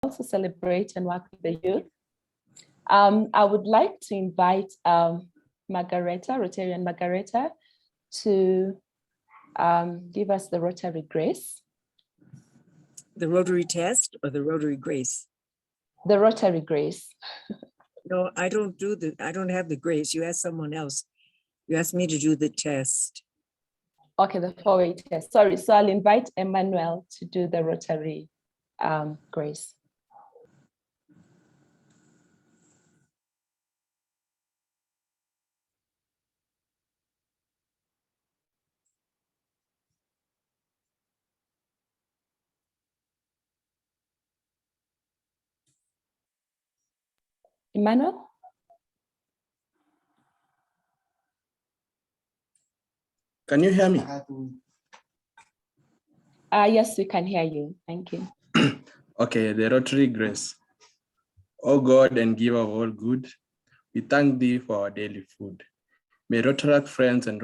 also celebrate and work with the youth. I would like to invite Margareta, Rotarian Margareta, to give us the Rotary Grace. The Rotary test or the Rotary Grace? The Rotary Grace. No, I don't have the grace. You ask someone else. You asked me to do the test. Okay, the 4-way test. Sorry, so I'll invite Emmanuel to do the Rotary Grace. Emmanuel? Can you hear me? Yes, we can hear you. Thank you. Okay, the Rotary Grace. O God and giver of all good, we thank thee for our daily food. May Rotaract friends and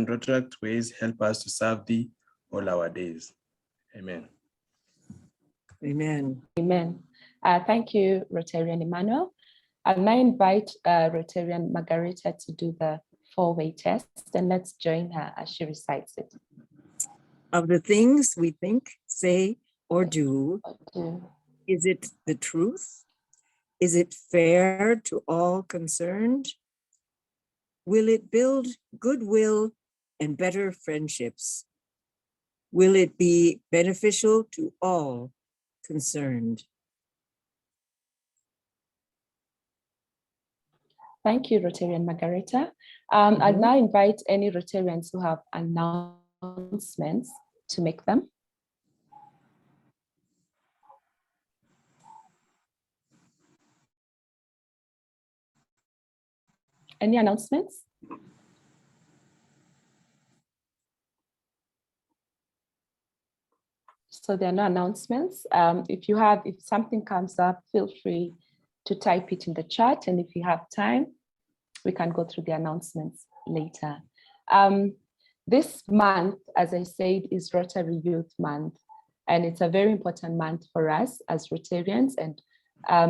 Rotaract ways help us to serve thee all our days. Amen. Amen. Amen. Thank you, Rotarian Emmanuel. I'll now invite Rotarian Margareta to do the 4-way test, and let's join her as she recites it. Of the things we think, say, or do, is it the truth? Is it fair to all concerned? Will it build goodwill and better friendships? Will it be beneficial to all concerned? Thank you, Rotarian Margareta. I'll now invite any Rotarians who have announcements to make them. Any announcements? So there are no announcements. If something comes up, feel free to type it in the chat. And if you have time, we can go through the announcements later. This month, as I said, is Rotary Youth Month. And it's a very important month for us as Rotarians and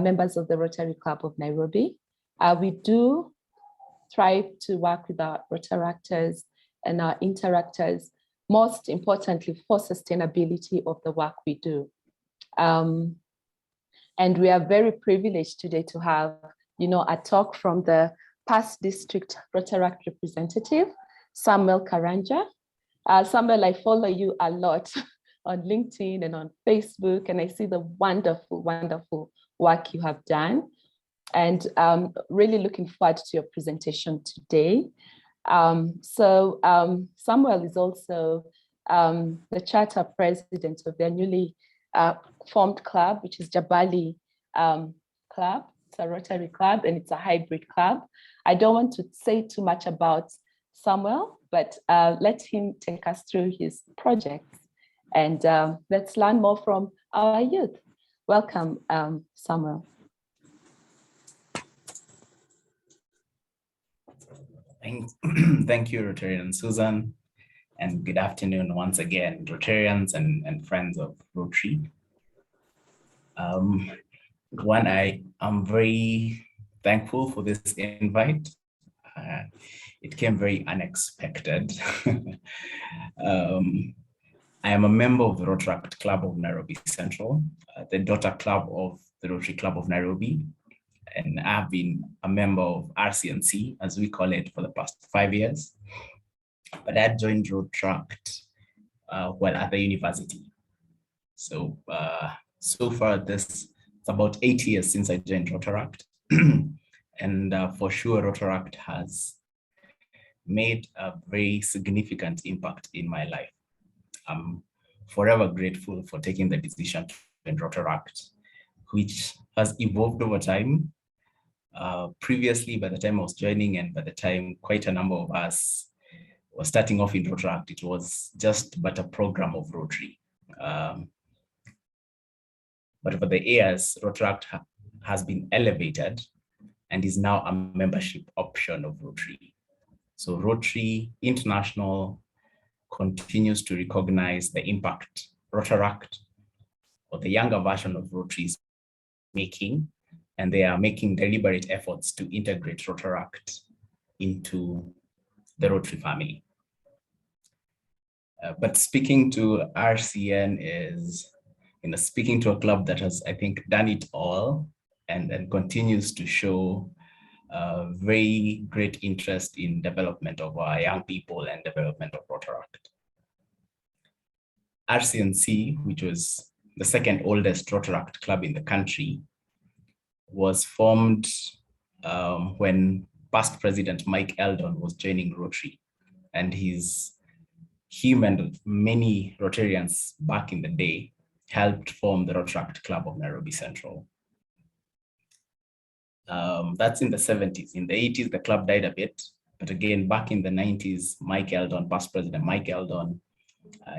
members of the Rotary Club of Nairobi. We do try to work with our Rotaractors and our interactors, most importantly for sustainability of the work we do. And we are very privileged today to have, a talk from the past district Rotaract representative, Samuel Karanja. Samuel, I follow you a lot on LinkedIn and on Facebook, and I see the wonderful, wonderful work you have done. And really looking forward to your presentation today. Samuel is also the charter president of their newly formed club, which is Jabali Club. It's a Rotary club and it's a hybrid club. I don't want to say too much about Samuel, but let him take us through his projects and let's learn more from our youth. Welcome, Samuel. Thank you, Rotarian Susan, and good afternoon once again, Rotarians and friends of Rotary. I am very thankful for this invite. It came very unexpected. I am a member of the Rotaractors Club of Nairobi Central, the daughter club of the Rotary Club of Nairobi. And I've been a member of RCNC, as we call it, for the past 5 years. But I joined Protract while at the university. So, so far, it's about 8 years since I joined Rotaract. And for sure, Rotaract has made a very significant impact in my life. I'm forever grateful for taking the decision to join Rotaract, which has evolved over time. Previously, by the time I was joining and by the time quite a number of us were starting off in Rotaract, it was just but a program of Rotary. But over the years, Rotaract has been elevated and is now a membership option of Rotary. So Rotary International continues to recognize the impact Rotaract or the younger version of Rotary is making, and they are making deliberate efforts to integrate Rotaract into the Rotary family. But speaking to RCN is, speaking to a club that has, I think, done it all and continues to show very great interest in development of our young people and development of Rotaract. RCNC, which was the second oldest Rotaract club in the country, was formed when past President Mike Eldon was joining Rotary, and him and many Rotarians back in the day helped form the Rotaractor Club of Nairobi Central. That's in the 70s. In the 80s, the club died a bit, but again, back in the 90s, Mike Eldon, past President Mike Eldon,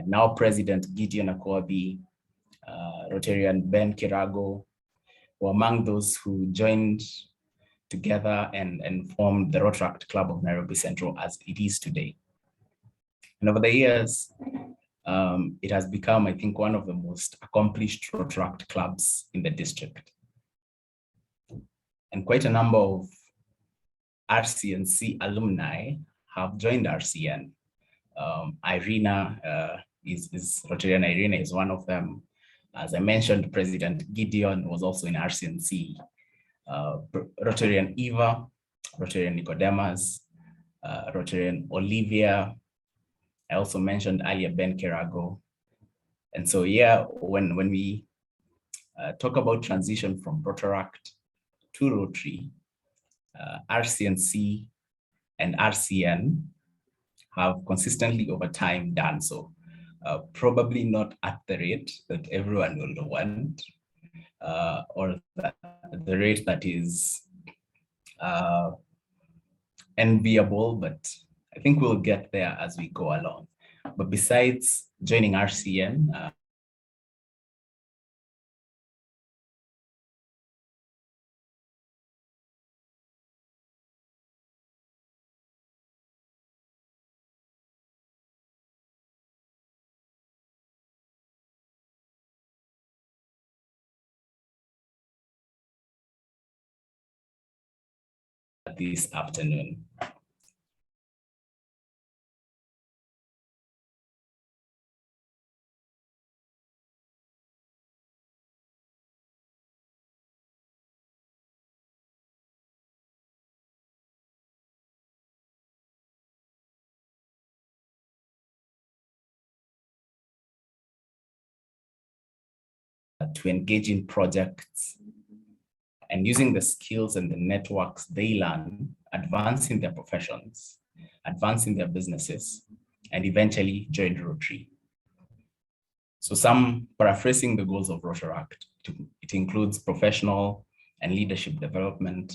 now President Gideon Akwabi, Rotarian Ben Kirago, were among those who joined together and formed the Rotaractor Club of Nairobi Central as it is today. And over the years, it has become, I think, one of the most accomplished Rotaract clubs in the district. And quite a number of RCNC alumni have joined RCN. Irina Rotarian Irina is one of them. As I mentioned, President Gideon was also in RCNC. Rotarian Eva, Rotarian Nicodemus, Rotarian Olivia. I also mentioned earlier Ben Kirago. And so, yeah, when we talk about transition from Rotaract to Rotary, RCNC and RCN have consistently over time done so. Probably not at the rate that everyone will want, or the rate that is enviable, but I think we'll get there as we go along. But besides joining RCN, this afternoon. To engage in projects and using the skills and the networks they learn, advancing their professions, advancing their businesses, and eventually join Rotary. So some paraphrasing the goals of Rotaract, it includes professional and leadership development,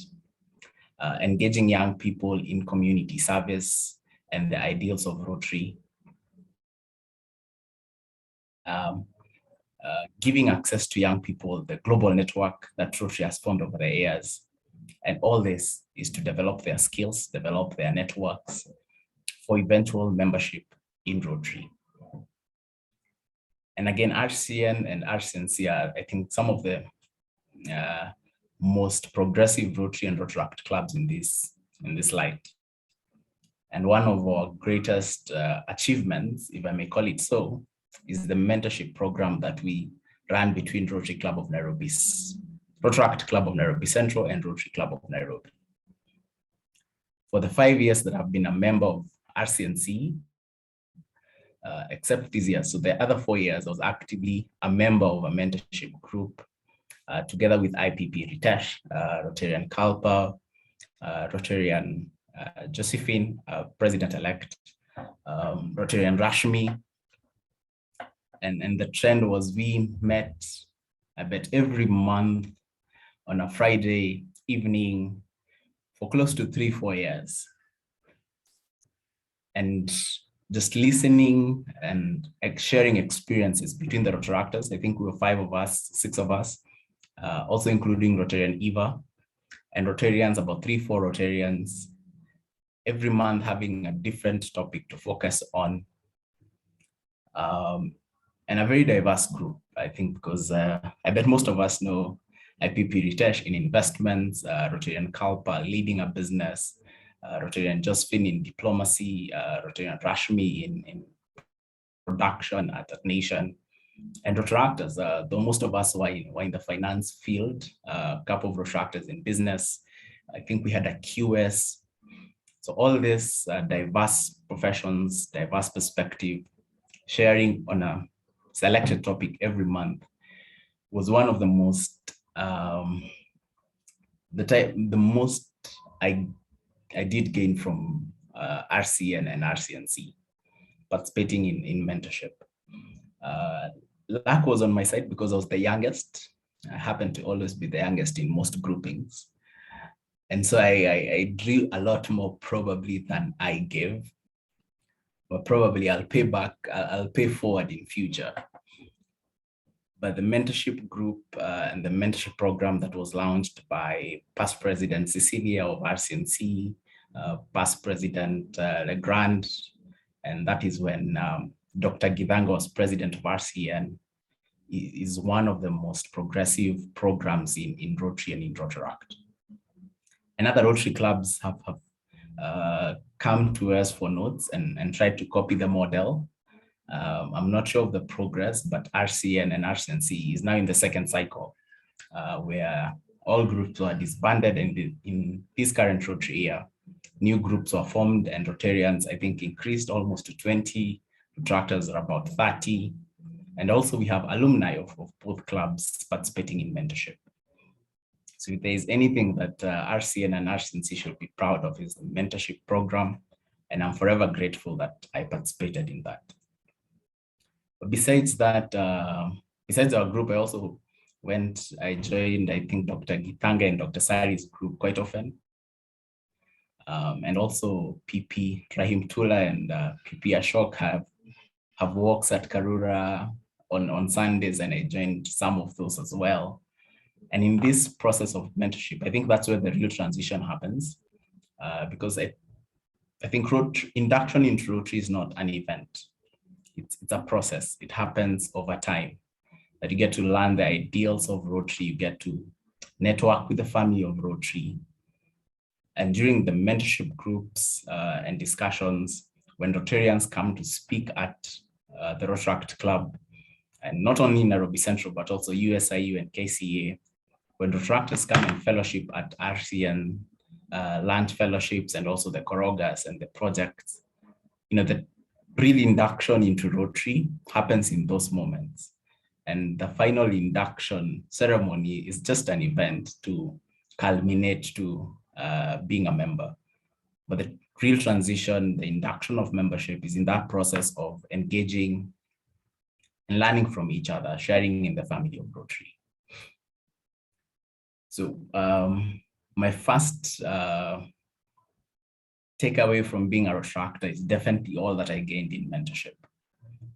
engaging young people in community service and the ideals of Rotary, giving access to young people, the global network that Rotary has formed over the years. And all this is to develop their skills, develop their networks for eventual membership in Rotary. And again, RCN and RCNC are, I think, some of the most progressive Rotary and Rotaract clubs in this light. And one of our greatest achievements, if I may call it so, is the mentorship program that we ran between Rotary Club of Nairobi's Rotaractor Club of Nairobi Central and Rotary Club of Nairobi. For the 5 years that I've been a member of RCNC, except this year, so the other 4 years, I was actively a member of a mentorship group together with IPP Ritesh, Rotarian Kalpa, Rotarian Josephine, President-elect, Rotarian Rashmi. And the trend was we met, I bet, every month on a Friday evening for close to 3-4 years. And just listening and sharing experiences between the Rotaractors. I think we were 5 of us, 6 of us, also including Rotarian Eva, and Rotarians, about 3-4 Rotarians, every month having a different topic to focus on. And a very diverse group. I think because I bet most of us know IPP Ritesh in investments, Rotarian Kalpa leading a business, Rotarian Josephine in diplomacy, Rotarian Rashmi in production at Nation, and Rotaractors, though most of us were in the finance field, a couple of Rotaractors in business. I think we had a QS. So all this diverse professions, diverse perspective, sharing on a selected topic every month was one of the most, the most I did gain from RCN and RCNC, participating in mentorship. Luck was on my side because I was the youngest. I happened to always be the youngest in most groupings. And so I drew a lot more probably than I gave, but probably I'll pay back, I'll pay forward in future. But the mentorship group and the mentorship program that was launched by past President Cecilia of RCNC, past President Legrand, and that is when Dr. Githanga was president of RCN, is one of the most progressive programs in Rotary and in Rotaract. And other Rotary clubs have come to us for notes and tried to copy the model. I'm not sure of the progress, but RCN and RCNC is now in the second cycle where all groups were disbanded, and in this current Rotary year, new groups were formed, and Rotarians, I think, increased almost to 20, Rotaractors are about 30. And also we have alumni of both clubs participating in mentorship. So if there is anything that RCN and RCNC should be proud of, is the mentorship program. And I'm forever grateful that I participated in that. But besides that, besides our group, I joined, I think, Dr. Githanga and Dr. Sari's group quite often. And also PP Rahim Tula and PP Ashok have walks at Karura on Sundays, and I joined some of those as well. And in this process of mentorship, I think that's where the real transition happens, because I think induction into Rotary is not an event. It's a process. It happens over time, that you get to learn the ideals of Rotary, you get to network with the family of Rotary. And during the mentorship groups and discussions, when Rotarians come to speak at the Rotaract Club, and not only in Nairobi Central, but also USIU and KCA, when Rotaractors come and fellowship at RCN, land fellowships, and also the Korogas and the projects, the real induction into Rotary happens in those moments. And the final induction ceremony is just an event to culminate to being a member. But the real transition, the induction of membership, is in that process of engaging and learning from each other, sharing in the family of Rotary. So my first takeaway from being a Rotaractor is definitely all that I gained in mentorship.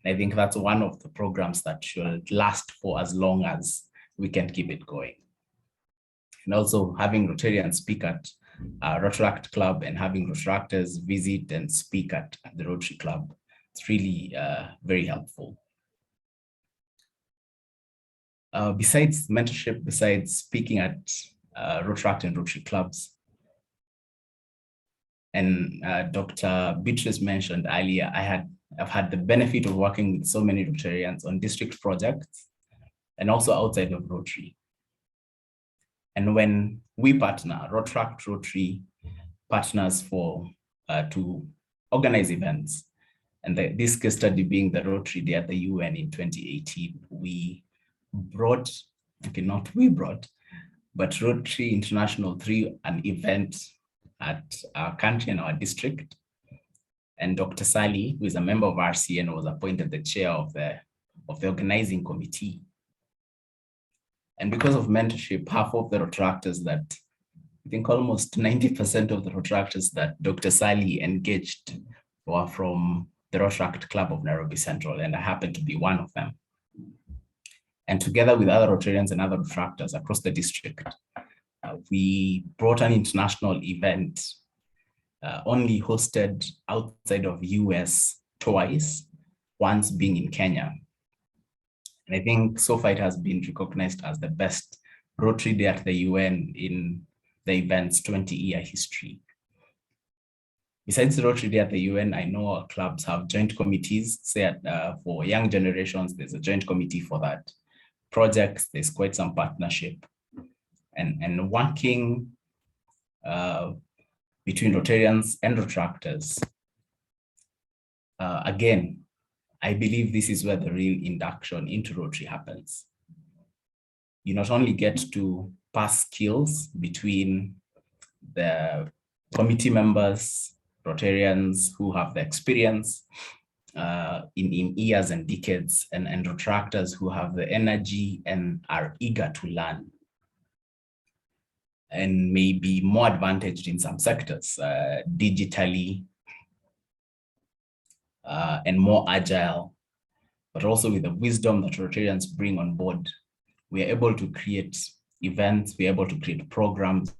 I think that's one of the programs that should last for as long as we can keep it going. And also having Rotarians speak at Rotaract Club and having Rotaractors visit and speak at the Rotary Club, it's really very helpful. Besides mentorship, besides speaking at Rotaract and Rotary clubs, and Dr. Beatrice mentioned earlier, I've had the benefit of working with so many Rotarians on district projects and also outside of Rotary. And when we partner, Rotaract Rotary partners to organize events, and this case study being the Rotary Day at the UN in 2018, but Rotary International threw an event at our country and our district. And Dr. Sally, who is a member of RCN, was appointed the chair of the organizing committee. And because of mentorship, half of the Rotaractors I think almost 90% of the Rotaractors that Dr. Sally engaged were from the Rotaract Club of Nairobi Central, and I happened to be one of them. And together with other Rotarians and other Rotaractors across the district, we brought an international event only hosted outside of US twice, once being in Kenya. And I think so far it has been recognized as the best Rotary Day at the UN in the event's 20-year history. Besides Rotary Day at the UN, I know our clubs have joint committees. Say for young generations, there's a joint committee for that. Projects, there's quite some partnership. And working between Rotarians and Rotaractors. Again, I believe this is where the real induction into Rotary happens. You not only get to pass skills between the committee members, Rotarians who have the experience in years and decades, and Rotaractors who have the energy and are eager to learn and may be more advantaged in some sectors, digitally, and more agile, but also with the wisdom that Rotarians bring on board. We are able to create events, we are able to create programs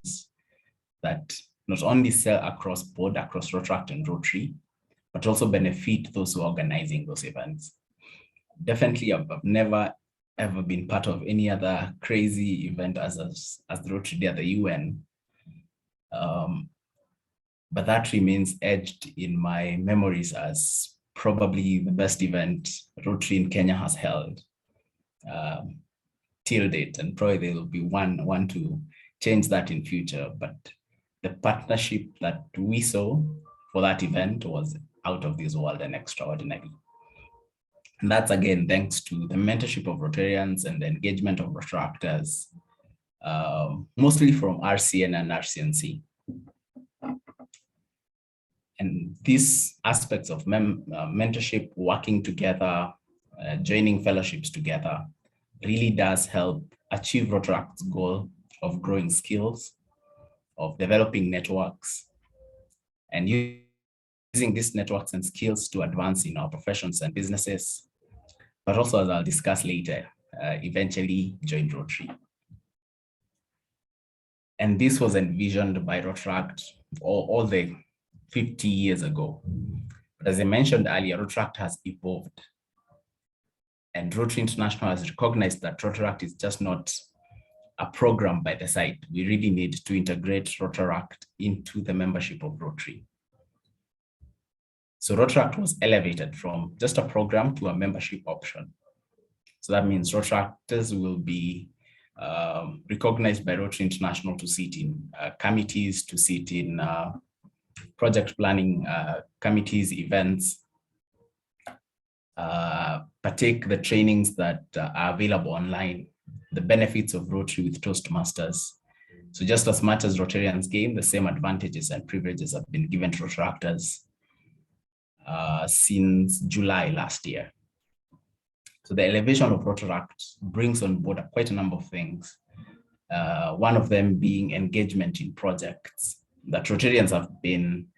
that not only sell across board, across Protract and Rotary, but also benefit those who are organizing those events. Definitely, I've never ever been part of any other crazy event as the Rotary Day at the UN. But that remains etched in my memories as probably the best event Rotary in Kenya has held till date, and probably there will be one to change that in future. But the partnership that we saw for that event was out of this world and extraordinary. And that's again thanks to the mentorship of Rotarians and the engagement of Rotaractors, mostly from RCN and RCNC. And these aspects of mentorship, working together, joining fellowships together, really does help achieve Rotaract's goal of growing skills, of developing networks, and using these networks and skills to advance in our professions and businesses, but also, as I'll discuss later, eventually join Rotary. And this was envisioned by Rotaract all the 50 years ago. But as I mentioned earlier, Rotaract has evolved. And Rotary International has recognized that Rotaract is just not a program by the side. We really need to integrate Rotaract into the membership of Rotary. So Rotaract was elevated from just a program to a membership option. So that means Rotaractors will be recognized by Rotary International to sit in committees, to sit in project planning committees, events, partake the trainings that are available online, the benefits of Rotary with Toastmasters. So just as much as Rotarians gain, the same advantages and privileges have been given to Rotaractors since July last year. So the elevation of Rotaract brings on board quite a number of things. One of them being engagement in projects that Rotarians have been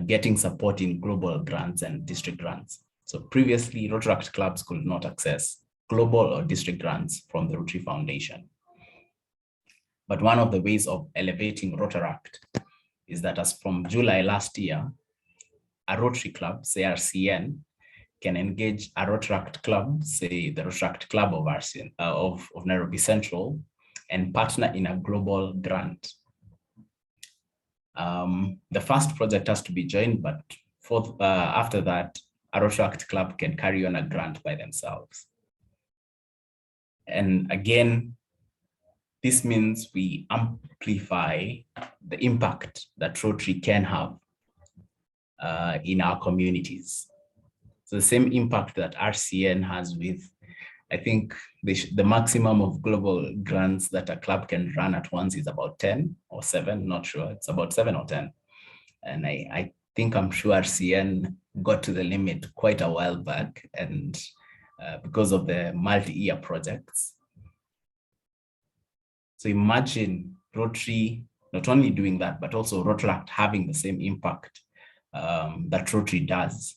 getting support in global grants and district grants. So previously, Rotaract clubs could not access global or district grants from the Rotary Foundation. But one of the ways of elevating Rotaract is that as from July last year, a Rotary club, say RCN, can engage a Rotaract club, say the Rotaract Club of RCN, of Nairobi Central, and partner in a global grant. The first project has to be joined, but after that, a Rotaract club can carry on a grant by themselves. And again, this means we amplify the impact that Rotary can have in our communities. So the same impact that RCN has with, I think the maximum of global grants that a club can run at once is about 10 or 7, not sure. It's about 7 or 10. And I think I'm sure RCN got to the limit quite a while back, and because of the multi-year projects. So imagine Rotary not only doing that, but also Rotaract having the same impact that Rotary does.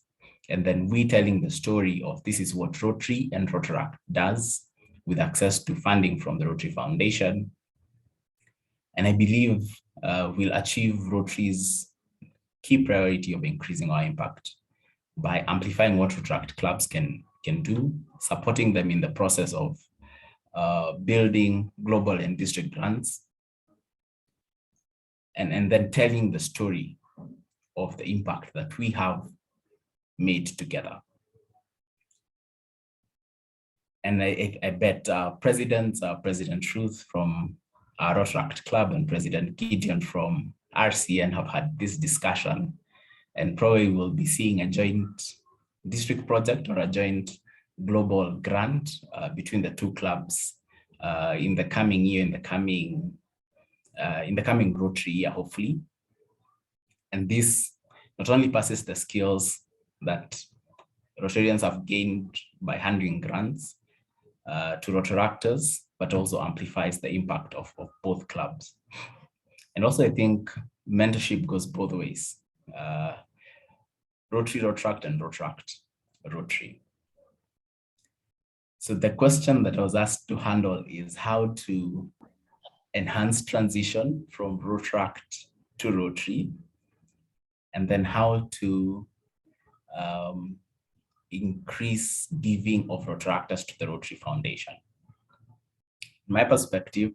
And then we telling the story of this is what Rotary and Rotaract does with access to funding from the Rotary Foundation. And I believe we'll achieve Rotary's key priority of increasing our impact by amplifying what Rotaract clubs can can do, supporting them in the process of building global and district grants, and then telling the story of the impact that we have made together. And I bet President Ruth from our Rotaractors Club and President Gideon from RCN have had this discussion, and probably will be seeing a joint district project or a joint global grant between the two clubs in the coming year, in the coming Rotary year, hopefully. And this not only passes the skills that Rotarians have gained by handling grants to Rotaractors, but also amplifies the impact of both clubs. And also, I think mentorship goes both ways. Rotary, Rotract, and Rotract, Rotary. So the question that I was asked to handle is how to enhance transition from Rotract to Rotary, and then how to increase giving of Rotaractors to the Rotary Foundation. In my perspective,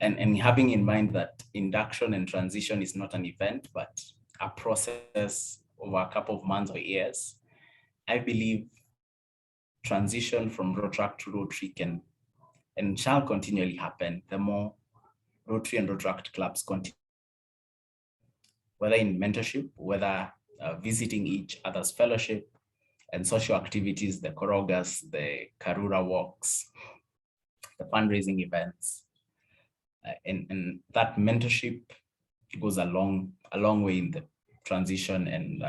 and having in mind that induction and transition is not an event, but a process over a couple of months or years, I believe transition from Rotract to Rotary can and shall continually happen the more Rotary and Rotract clubs continue, whether in mentorship, whether visiting each other's fellowship and social activities, the Korogas, the Karura walks, the fundraising events, and that mentorship goes a long way in the transition and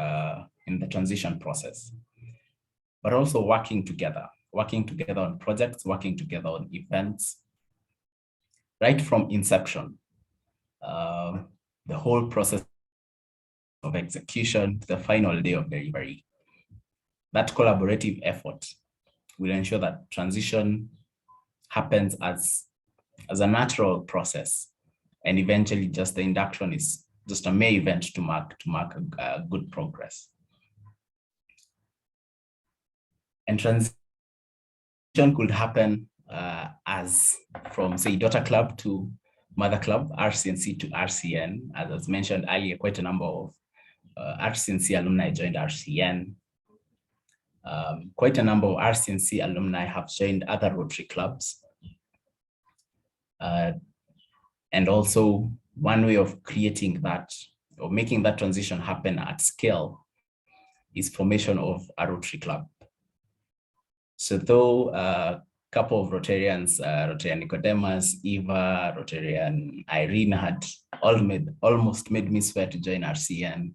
in the transition process. But also working together on projects, working together on events, right from inception, the whole process of execution to the final day of delivery. That collaborative effort will ensure that transition happens as a natural process, and eventually just the induction is just a mere event to mark a good progress. And transition could happen as from, say, daughter club to mother club, RCNC to RCN. As was mentioned earlier, quite a number of RCNC alumni joined RCN. Quite a number of RCNC alumni have joined other Rotary clubs. And also one way of creating that or making that transition happen at scale is formation of a Rotary club. So though a couple of Rotarians, Rotarian Nicodemus, Eva, Rotarian Irene had almost made me swear to join RCN,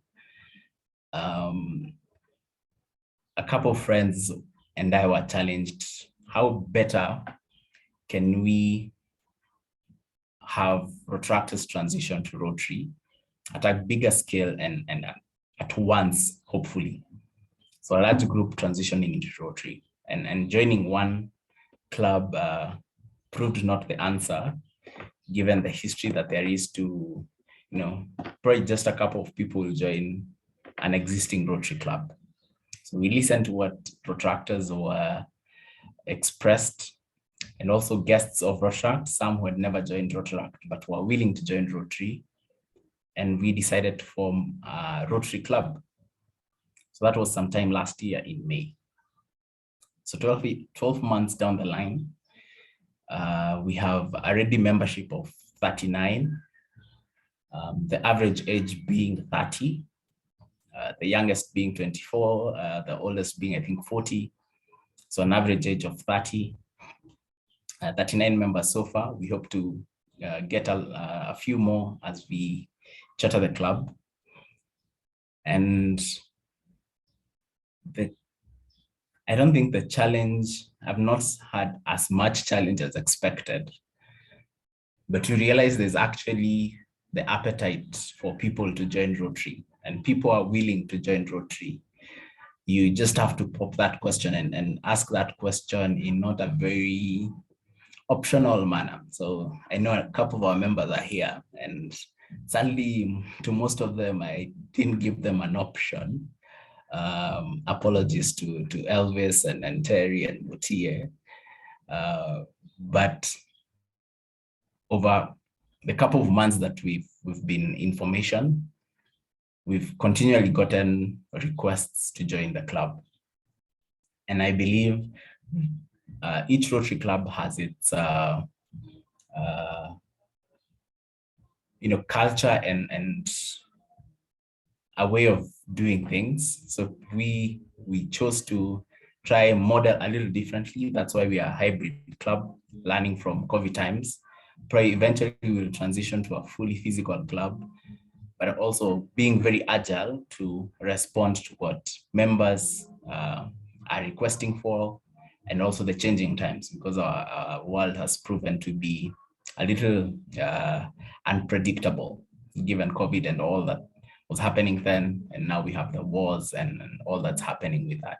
a couple of friends and I were challenged, how better can we have Rotaractors transition to Rotary at a bigger scale and at once, hopefully. So a large group transitioning into Rotary and joining one club proved not the answer, given the history that there is to, probably just a couple of people join an existing Rotary club. So we listened to what Rotaractors were expressed, and also guests of Rotract, some who had never joined Rotaract but were willing to join Rotary. And we decided to form a Rotary club. So that was sometime last year in May. So 12 months down the line, we have already membership of 39, the average age being 30, the youngest being 24, the oldest being, I think, 40. So an average age of 30. 39 members so far. We hope to get a few more as we charter the club. And I don't think the challenge, I've not had as much challenge as expected, but you realize there's actually the appetite for people to join Rotary, and people are willing to join Rotary. You just have to pop that question and ask that question in not a very optional manner. So I know a couple of our members are here, and sadly to most of them, I didn't give them an option. Apologies to Elvis and Terry and Mutie. But over the couple of months that we've been in formation, we've continually gotten requests to join the club. And I believe each Rotary Club has its culture and a way of doing things. So we chose to try model a little differently. That's why we are a hybrid club, learning from COVID times. Probably eventually we will transition to a fully physical club, but also being very agile to respond to what members are requesting for, and also the changing times, because our world has proven to be a little unpredictable given COVID and all that was happening then, and now we have the wars and all that's happening with that.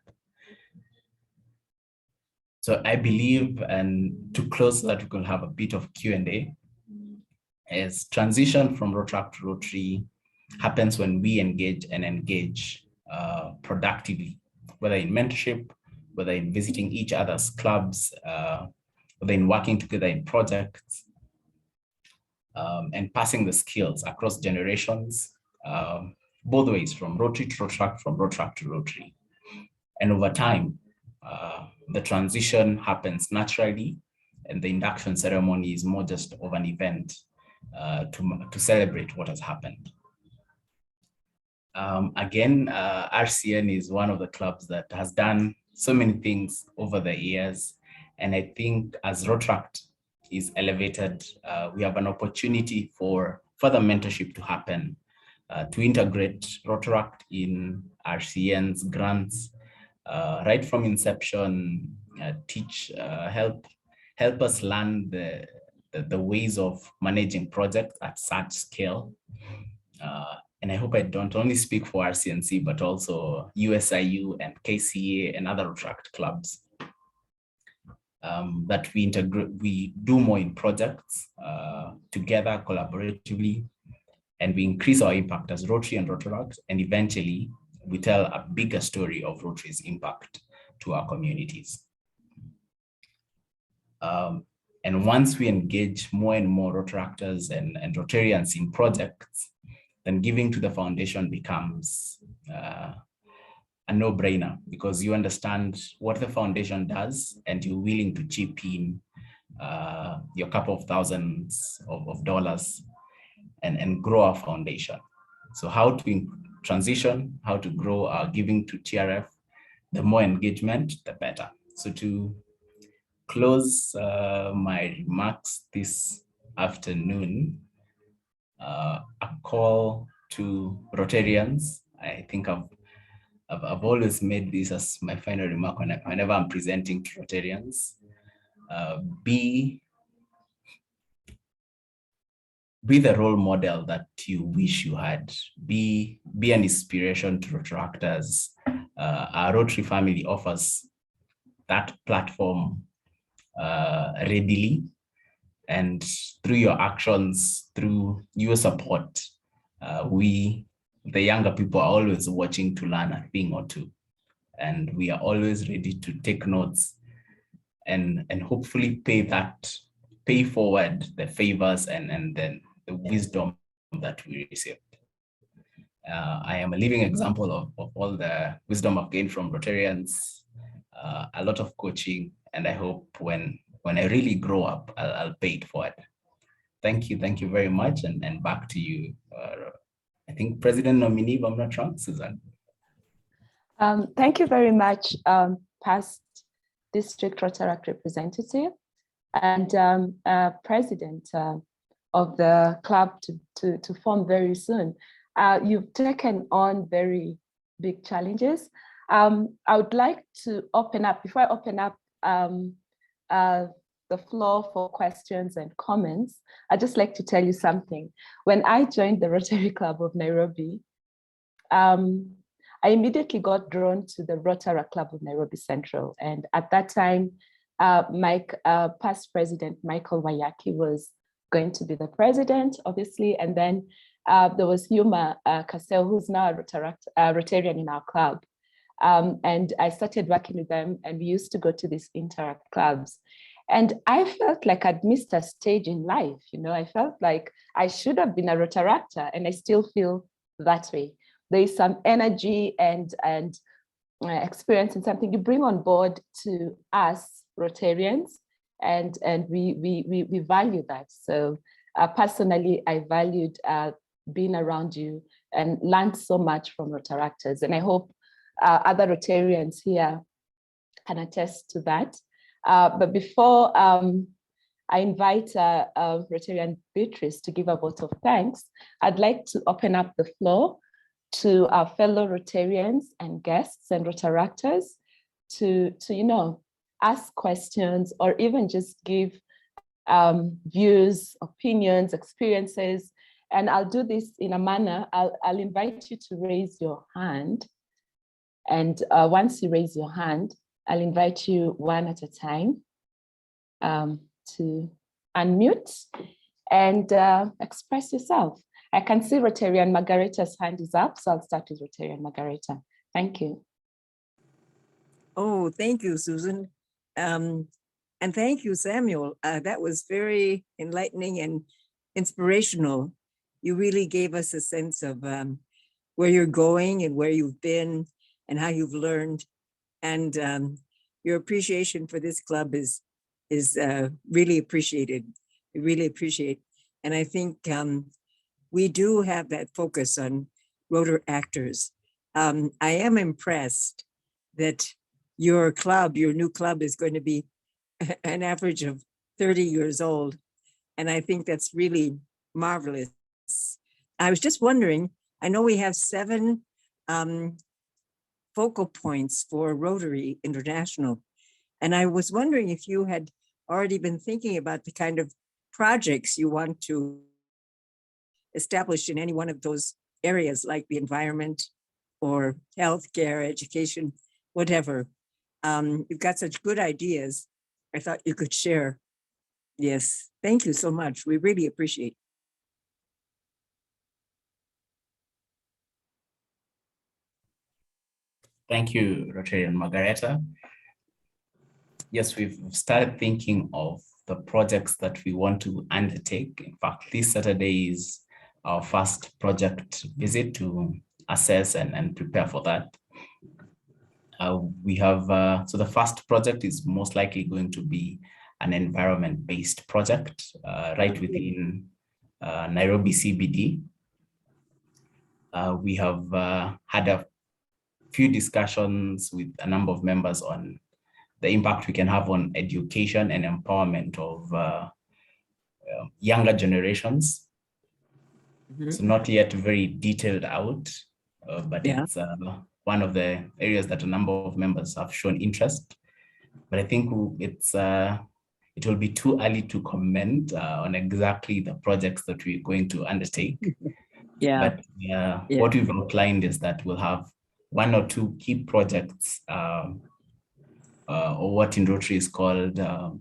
So I believe, and to close that, we could have a bit of Q&A, as transition from Rotract to Rotary happens when we engage productively, whether in mentorship, whether in visiting each other's clubs, whether in working together in projects, and passing the skills across generations, both ways, from Rotary to Protract, from Protract to Rotary. And over time, the transition happens naturally, and the induction ceremony is more just of an event to celebrate what has happened. Again, RCN is one of the clubs that has done so many things over the years. And I think as Rotract is elevated, we have an opportunity for further mentorship to happen, to integrate Rotaract in RCN's grants, right from inception, teach, help us learn the ways of managing projects at such scale. And I hope I don't only speak for RCNC, but also USIU and KCA and other Rotract clubs, that we do more in projects together collaboratively, and we increase our impact as Rotary and Rotaract, and eventually we tell a bigger story of Rotary's impact to our communities. And once we engage more and more Rotaractors and Rotarians in projects, then giving to the foundation becomes a no-brainer, because you understand what the foundation does and you're willing to chip in your couple of thousands of dollars and grow our foundation. So how to transition, how to grow our giving to TRF, the more engagement, the better. So to close my remarks this afternoon, a call to Rotarians. I think I've always made this as my final remark whenever I'm presenting to Rotarians. Be the role model that you wish you had. Be an inspiration to Rotaractors. Our Rotary family offers that platform readily, and through your actions, through your support, we, the younger people, are always watching to learn a thing or two, and we are always ready to take notes and hopefully pay forward the favors and then the wisdom that we received. I am a living example of all the wisdom I've gained from Rotarians, a lot of coaching, and I hope when I really grow up, I'll pay it forward. Thank you very much, and back to you. I think President nominee, if I'm not wrong, Susan. Thank you very much, past District Rotaract representative and president of the club to form very soon. You've taken on very big challenges. I would like to open up, before I open up the floor for questions and comments, I'd just like to tell you something. When I joined the Rotary Club of Nairobi, I immediately got drawn to the Rotary Club of Nairobi Central. And at that time, past president Michael Wayaki was going to be the president, obviously. And then there was Yuma Kaseo, who's now a Rotarian in our club. And I started working with them, and we used to go to these interact clubs. And I felt like I'd missed a stage in life. I felt like I should have been a Rotaractor, and I still feel that way. There is some energy and experience and something you bring on board to us Rotarians, and we value that. So personally, I valued being around you and learned so much from Rotaractors, and I hope other Rotarians here can attest to that. But before I invite Rotarian Beatrice to give a vote of thanks, I'd like to open up the floor to our fellow Rotarians and guests and Rotaractors to ask questions or even just give views, opinions, experiences. And I'll do this in a manner, I'll invite you to raise your hand. And once you raise your hand, I'll invite you one at a time to unmute and express yourself. I can see Rotarian Margareta's hand is up, so I'll start with Rotarian Margareta. Thank you. Oh, thank you, Susan. And thank you, Samuel. That was very enlightening and inspirational. You really gave us a sense of where you're going and where you've been and how you've learned. And your appreciation for this club is really appreciated. We really appreciate. And I think we do have that focus on Rotaractors. I am impressed that your club, your new club, is going to be an average of 30 years old. And I think that's really marvelous. I was just wondering, I know we have 7 focal points for Rotary International. And I was wondering if you had already been thinking about the kind of projects you want to establish in any one of those areas, like the environment or healthcare, education, whatever. You've got such good ideas. I thought you could share. Yes, thank you so much. We really appreciate it. Thank you, Rotary and Margareta. Yes, we've started thinking of the projects that we want to undertake. In fact, this Saturday is our first project visit to assess and prepare for that. We have, so the first project is most likely going to be an environment-based project right within Nairobi CBD. We have had a few discussions with a number of members on the impact we can have on education and empowerment of younger generations. Mm-hmm. So not yet very detailed out, but Yeah. it's one of the areas that a number of members have shown interest. But I think it will be too early to comment on exactly the projects that we're going to undertake. Yeah. But what we've outlined is that we'll have 1 or 2 key projects, or what in Rotary is called, I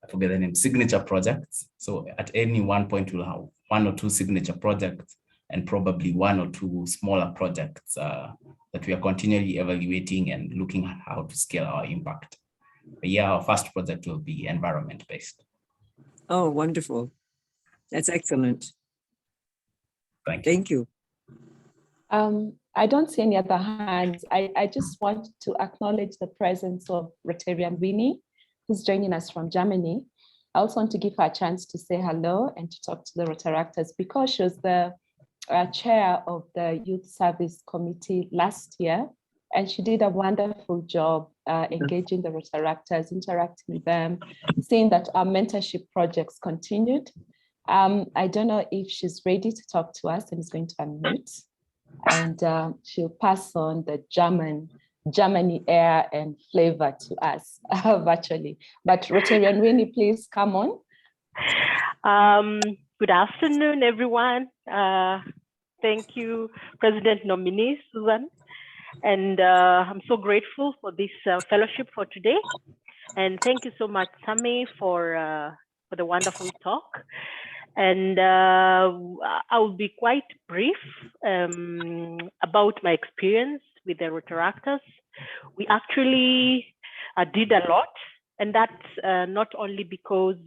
forget the name, signature projects. So at any one point, we'll have 1 or 2 signature projects and probably 1 or 2 smaller projects that we are continually evaluating and looking at how to scale our impact. But yeah, our first project will be environment-based. Oh, wonderful. That's excellent. Thank you. Thank you. I don't see any other hands. I just want to acknowledge the presence of Rotarian Winnie, who's joining us from Germany. I also want to give her a chance to say hello and to talk to the Rotaractors, because she was the chair of the Youth Service Committee last year, and she did a wonderful job engaging the Rotaractors, interacting with them, seeing that our mentorship projects continued. I don't know if she's ready to talk to us and is going to unmute. And she'll pass on the Germany air and flavor to us virtually. But Rotarian Winnie, please come on. Good afternoon, everyone. Thank you, President nominee Susan. And I'm so grateful for this fellowship for today. And thank you so much, Sami, for the wonderful talk. And I will be quite brief about my experience with the Rotaractors. We actually did a lot, and that's not only because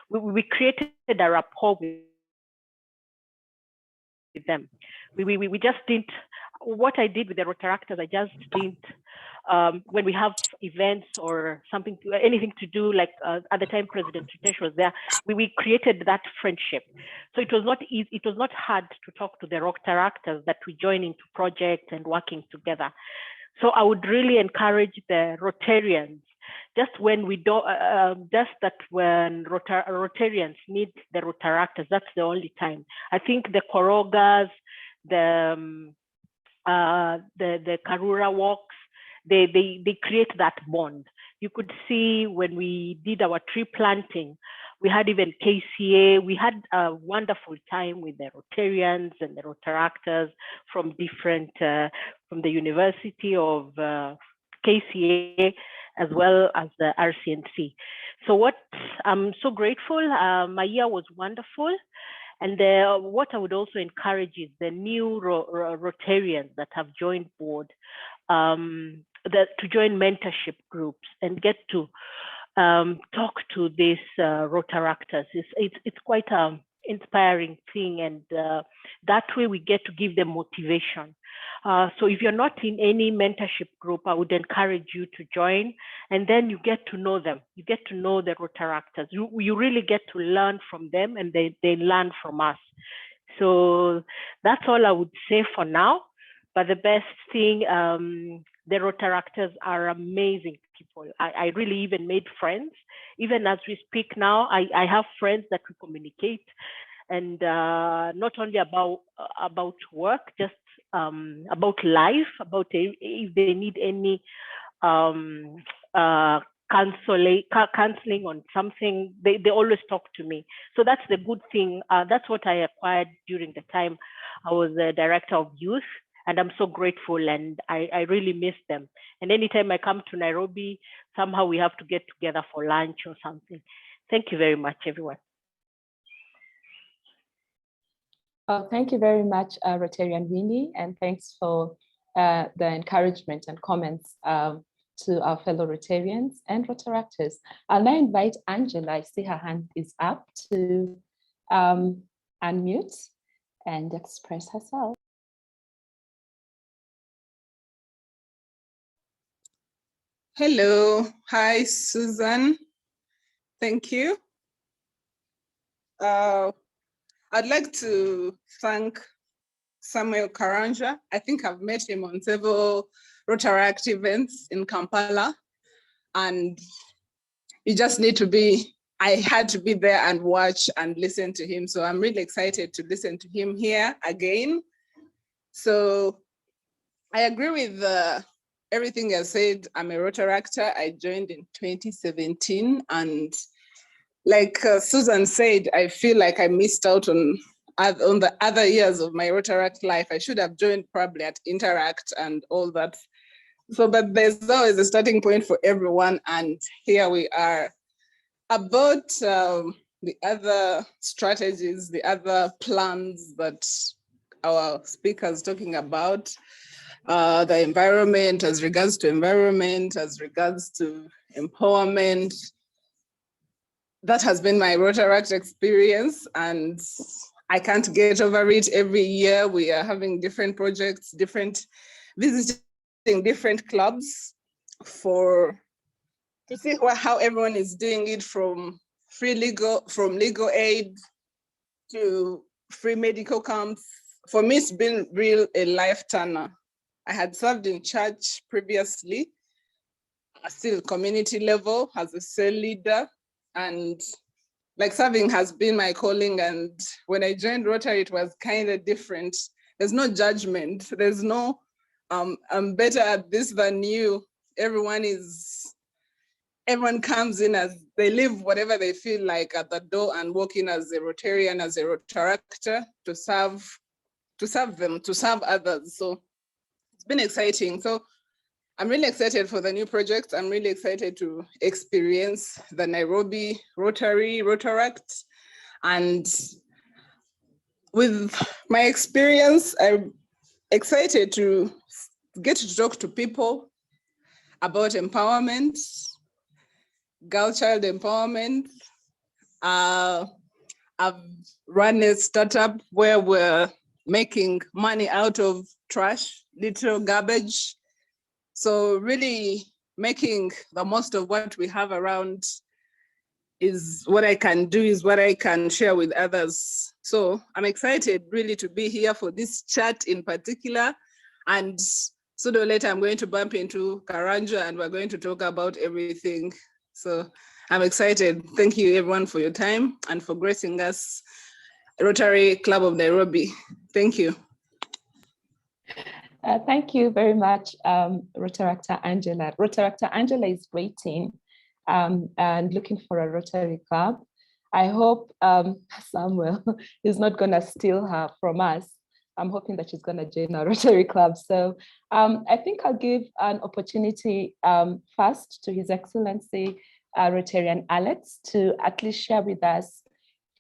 we created a rapport with them. We just didn't, what I did with the Rotaractors, I just didn't, when we have events or something, anything to do, like at the time President Ritesh was there, we created that friendship. So it was not easy, it was not hard to talk to the Rotaractors that we join into projects and working together. So I would really encourage the Rotarians, just when we don't, just that when Rotarians need the Rotaractors, that's the only time. I think the Korogas, the Karura walks, they create that bond. You could see when we did our tree planting, we had even KCA, we had a wonderful time with the Rotarians and the Rotaractors from different, from the University of KCA, as well as the RCNC. So what I'm so grateful, my year was wonderful. And what I would also encourage is the new Rotarians that have joined board, to join mentorship groups and get to talk to these Rotaractors. It's quite an inspiring thing, and that way we get to give them motivation. So if you're not in any mentorship group, I would encourage you to join, and then you get to know them. You get to know the Rotaractors. You really get to learn from them, and they learn from us. So that's all I would say for now. But the best thing, the Rotaractors are amazing people. I really even made friends. Even as we speak now, I have friends that we communicate, and not only about work, just about life, about if they need any counseling on something, they always talk to me. So that's the good thing. That's what I acquired during the time I was the director of youth. And I'm so grateful, and I really miss them. And anytime I come to Nairobi, somehow we have to get together for lunch or something. Thank you very much, everyone. Thank you very much, Rotarian Winnie, and thanks for the encouragement and comments to our fellow Rotarians and Rotaractors. I'll now invite Angela, I see her hand is up, to unmute and express herself. Hello, hi, Susan. Thank you. I'd like to thank Samuel Karanja. I think I've met him on several Rotaract events in Kampala, and you just need to be, I had to be there and watch and listen to him. So I'm really excited to listen to him here again. So I agree with everything I said. I'm a Rotaractor. I joined in 2017, and like Susan said, I feel like I missed out on the other years of my Rotaract life. I should have joined probably at Interact and all that. So, but there's always a starting point for everyone, and here we are. About the other strategies, the other plans that our speakers talking about, the environment, as regards to environment, as regards to empowerment. That has been my Rotaract experience, and I can't get over it. Every year we are having different projects, visiting different clubs to see how everyone is doing it, from legal aid to free medical camps. For me, it's been a life turner. I had served in church previously, still community level as a cell leader, and like serving has been my calling. And when I joined Rotary, it was kind of different. There's no judgment. There's no, I'm better at this than you. Everyone comes in as they live whatever they feel like at the door and walk in as a Rotarian, as a Rotaractor to serve others. So it's been exciting. So I'm really excited for the new projects. I'm really excited to experience the Nairobi Rotary, Rotaract. And with my experience, I'm excited to get to talk to people about empowerment, girl child empowerment. I've run a startup where we're making money out of trash, literal garbage. So really making the most of what we have around is what I can do, is what I can share with others. So I'm excited really to be here for this chat in particular. And sooner or later, I'm going to bump into Karanja and we're going to talk about everything. So I'm excited. Thank you everyone for your time and for gracing us, Rotary Club of Nairobi. Thank you. Thank you very much, Rotaractor Angela. Rotaractor Angela is waiting and looking for a Rotary Club. I hope Samuel is not going to steal her from us. I'm hoping that she's going to join our Rotary Club. So I think I'll give an opportunity first to His Excellency Rotarian Alex to at least share with us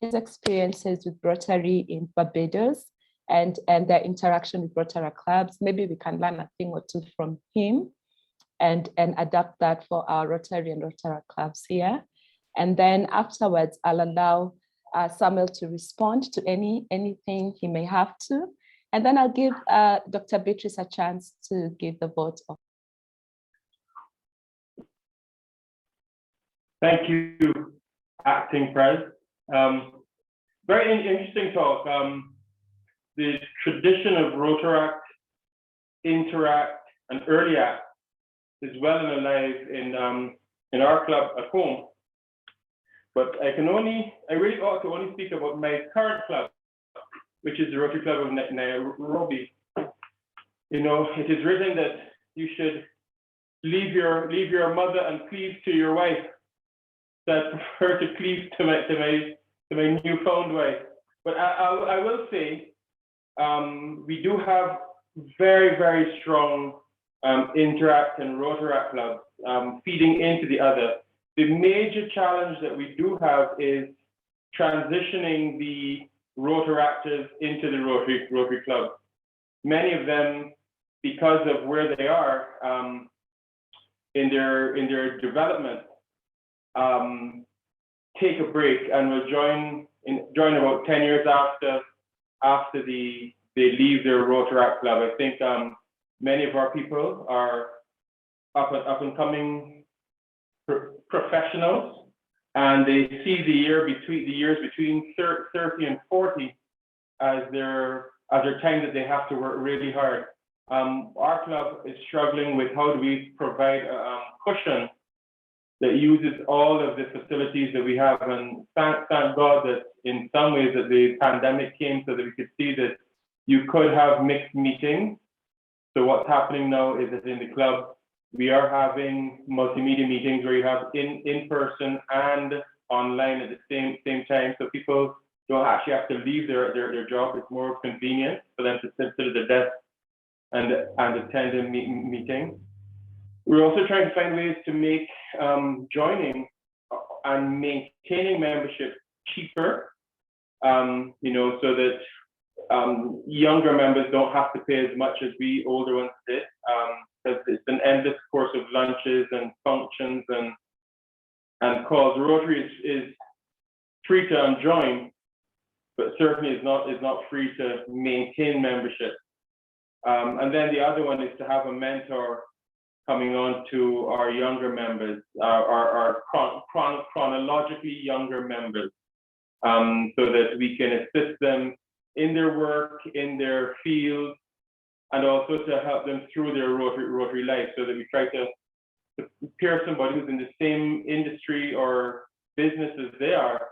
his experiences with Rotary in Barbados and their interaction with Rotary clubs. Maybe we can learn a thing or two from him and adapt that for our Rotary and Rotary clubs here. And then afterwards, I'll allow Samuel to respond to anything he may have to. And then I'll give Dr. Beatrice a chance to give the vote. Thank you, Acting Pres. Very interesting talk. The tradition of Rotaract, Interact, and Early Act is well and alive in our club at home. But I really ought to only speak about my current club, which is the Rotary Club of Nairobi. You know, it is written that you should leave your mother and cleave to your wife. So I prefer to cleave to my newfound wife. But I will say, we do have very, very strong Interact and Rotaract clubs feeding into the other. The major challenge that we do have is transitioning the Rotaractors into the Rotary Club. Many of them, because of where they are in their development, take a break and will join about 10 years after they leave their Rotaract club. I think many of our people are up and coming professionals, and they see the years between 30 and 40 as their time that they have to work really hard. Our club is struggling with how do we provide a cushion that uses all of the facilities that we have, and thank God that in some ways that the pandemic came so that we could see that you could have mixed meetings. So what's happening now is that in the club, we are having multimedia meetings where you have in person and online at the same time. So people don't actually have to leave their job. It's more convenient for them to sit at the desk and attend a meeting. We're also trying to find ways to make joining and maintaining membership cheaper, you know, so that younger members don't have to pay as much as we older ones did. Because it's an endless course of lunches and functions and calls. Rotary is free to join, but certainly is not free to maintain membership. And then the other one is to have a mentor coming on to our younger members, our chronologically younger members, so that we can assist them in their work, in their field, and also to help them through their Rotary life, so that we try to pair somebody who's in the same industry or business as they are,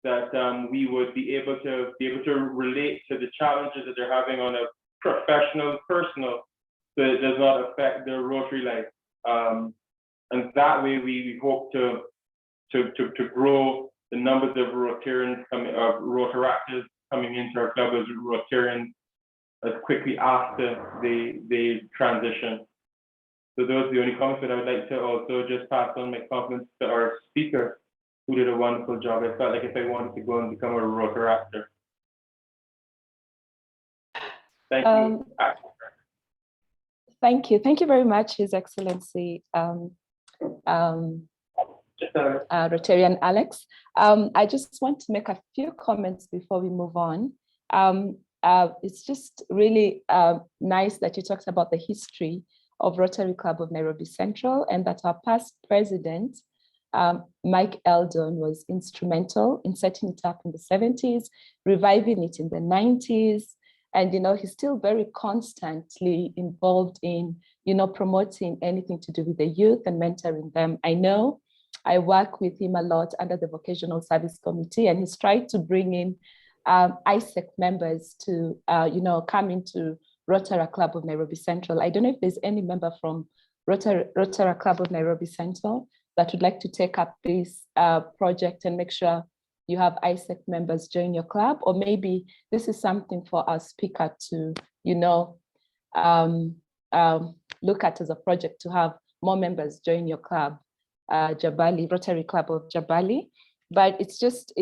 that we would be able to relate to the challenges that they're having on a professional, personal, so it does not affect their Rotary life. And that way we hope to grow the numbers of Rotarians Rotaractors coming into our club as Rotarians as quickly after they transition. So those are the only comments, but I would like to also just pass on my compliments to our speaker who did a wonderful job. I felt like if I wanted to go and become a Rotaractor. Thank you. Thank you very much, His Excellency Rotarian Alex. I just want to make a few comments before we move on. It's just really nice that you talked about the history of Rotary Club of Nairobi Central, and that our past president, Mike Eldon, was instrumental in setting it up in the 70s, reviving it in the 90s. And, he's still very constantly involved in, promoting anything to do with the youth and mentoring them. I know I work with him a lot under the Vocational Service Committee, and he's tried to bring in ISEC members to, come into Rotary Club of Nairobi Central. I don't know if there's any member from Rotary Club of Nairobi Central that would like to take up this project and make sure you have ISEC members join your club, or maybe this is something for our speaker to, look at as a project to have more members join your club, Jabali, Rotary Club of Jabali. But it's just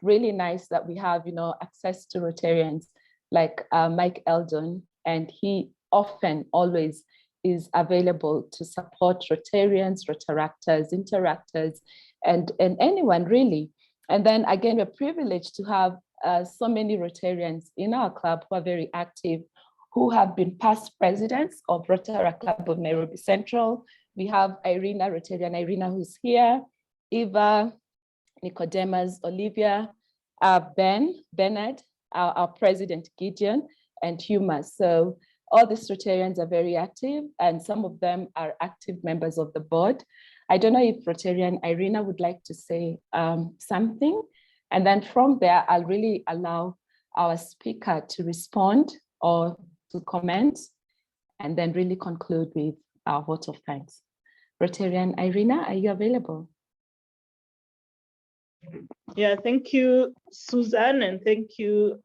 really nice that we have, access to Rotarians like Mike Eldon, and he often always is available to support Rotarians, Rotaractors, Interactors, and anyone really. And then again, we're privileged to have so many Rotarians in our club who are very active, who have been past presidents of Rotary Club of Nairobi Central. We have Irina, Rotarian Irina, who's here, Eva, Nicodemus, Olivia, Bernard, our president Gideon, and Huma. So all these Rotarians are very active, and some of them are active members of the board. I don't know if Rotarian Irina would like to say something. And then from there, I'll really allow our speaker to respond or to comment, and then really conclude with our vote of thanks. Rotarian Irina, are you available? Yeah, thank you, Susan, and thank you,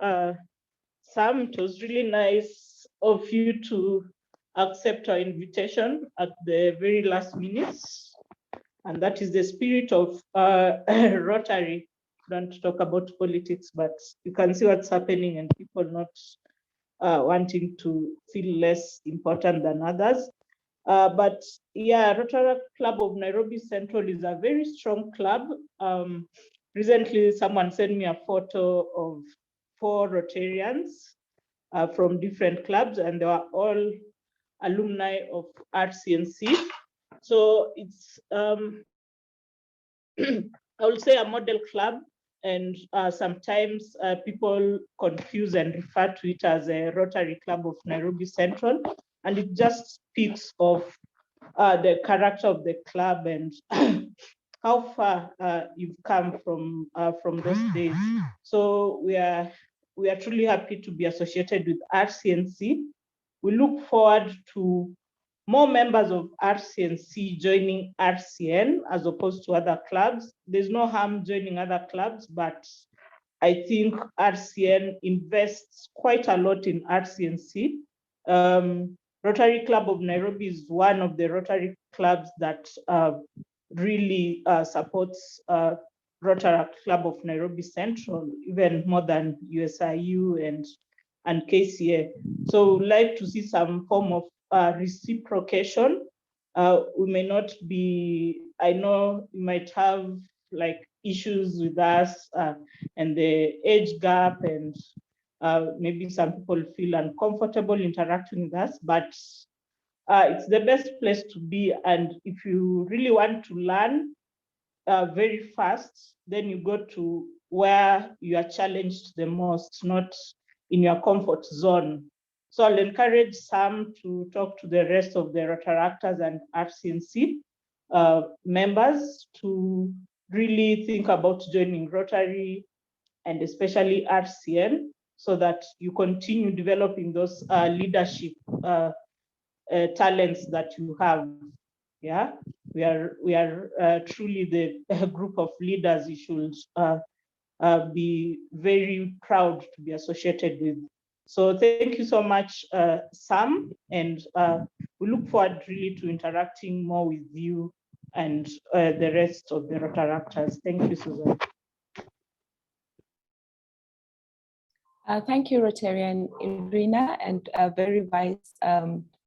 Sam. It was really nice of you to accept our invitation at the very last minutes. And that is the spirit of Rotary. Don't talk about politics, but you can see what's happening and people not wanting to feel less important than others. But yeah, Rotary Club of Nairobi Central is a very strong club. Recently, someone sent me a photo of 4 Rotarians from different clubs, and they were all alumni of RCNC. So it's, I would say, a model club, and sometimes people confuse and refer to it as a Rotary Club of Nairobi Central, and it just speaks of the character of the club and how far you've come from those days. So we are truly happy to be associated with RCNC. We look forward to more members of RCNC joining RCN as opposed to other clubs. There's no harm joining other clubs, but I think RCN invests quite a lot in RCNC. Rotary Club of Nairobi is one of the Rotary clubs that really supports Rotary Club of Nairobi Central, even more than USIU and KCA. So we'd like to see some form of reciprocation. We may not be, I know you might have like issues with us and the age gap, and maybe some people feel uncomfortable interacting with us, but it's the best place to be. And if you really want to learn very fast, then you go to where you are challenged the most, not in your comfort zone. So I'll encourage Sam to talk to the rest of the Rotaractors and RCNC members to really think about joining Rotary and especially RCN, so that you continue developing those leadership talents that you have. Yeah, we are truly the group of leaders you should be very proud to be associated with. So thank you so much, Sam, and we look forward really to interacting more with you and the rest of the Rotaractors. Thank you, Susan. Thank you, Rotarian Irina, and very wise